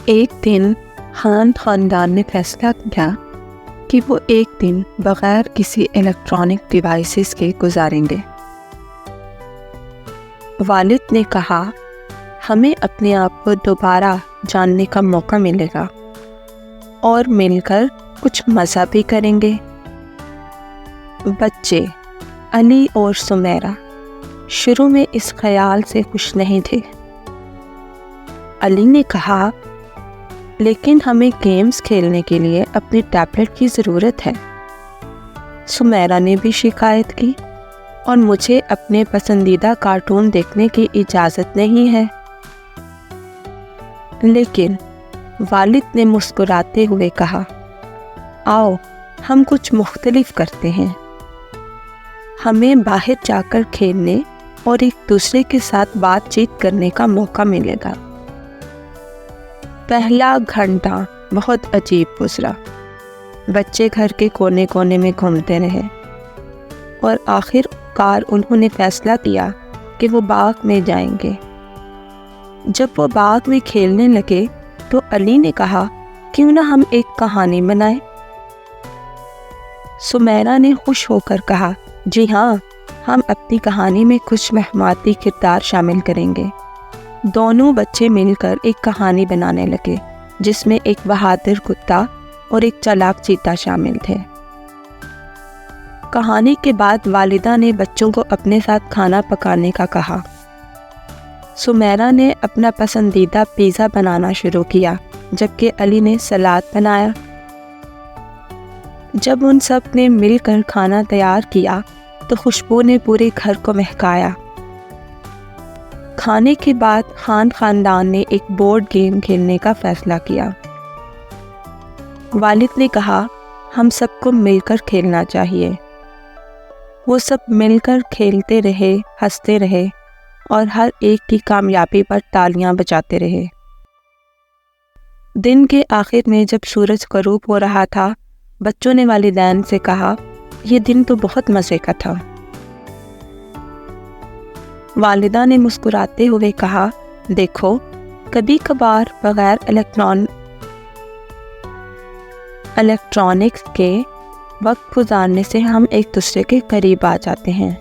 ایک دن خان خاندان نے فیصلہ کیا کہ وہ ایک دن بغیر کسی الیکٹرانک ڈیوائسز کے گزاریں گے۔ والد نے کہا، ہمیں اپنے آپ کو دوبارہ جاننے کا موقع ملے گا اور مل کر کچھ مزہ بھی کریں گے۔ بچے علی اور سمیرہ شروع میں اس خیال سے خوش نہیں تھے۔ علی نے کہا، لیکن ہمیں گیمز کھیلنے کے لیے اپنی ٹیبلٹ کی ضرورت ہے۔ سمیرہ نے بھی شکایت کی، اور مجھے اپنے پسندیدہ کارٹون دیکھنے کی اجازت نہیں ہے۔ لیکن والد نے مسکراتے ہوئے کہا، آؤ ہم کچھ مختلف کرتے ہیں۔ ہمیں باہر جا کر کھیلنے اور ایک دوسرے کے ساتھ بات چیت کرنے کا موقع ملے گا۔ پہلا گھنٹہ بہت عجیب گزرا۔ بچے گھر کے کونے کونے میں گھومتے رہے اور آخر کار انہوں نے فیصلہ کیا کہ وہ باغ میں جائیں گے۔ جب وہ باغ میں کھیلنے لگے تو علی نے کہا، کیوں نہ ہم ایک کہانی بنائیں؟ سمیرہ نے خوش ہو کر کہا، جی ہاں، ہم اپنی کہانی میں کچھ مہماتی کردار شامل کریں گے۔ دونوں بچے مل کر ایک کہانی بنانے لگے جس میں ایک بہادر کتا اور ایک چالاک چیتا شامل تھے۔ کہانی کے بعد والدہ نے بچوں کو اپنے ساتھ کھانا پکانے کا کہا۔ سمیرہ نے اپنا پسندیدہ پیزا بنانا شروع کیا، جبکہ علی نے سلاد بنایا۔ جب ان سب نے مل کر کھانا تیار کیا تو خوشبو نے پورے گھر کو مہکایا۔ کھانے کے بعد خان خاندان نے ایک بورڈ گیم کھیلنے کا فیصلہ کیا۔ والد نے کہا، ہم سب کو مل کر کھیلنا چاہیے۔ وہ سب مل کر کھیلتے رہے، ہنستے رہے اور ہر ایک کی کامیابی پر تالیاں بجاتے رہے۔ دن کے آخر میں جب سورج غروب ہو رہا تھا، بچوں نے والدین سے کہا، یہ دن تو بہت مزے کا تھا۔ والدہ نے مسکراتے ہوئے کہا، دیکھو، کبھی کبھار بغیر الیکٹرانکس کے وقت گزارنے سے ہم ایک دوسرے کے قریب آ جاتے ہیں۔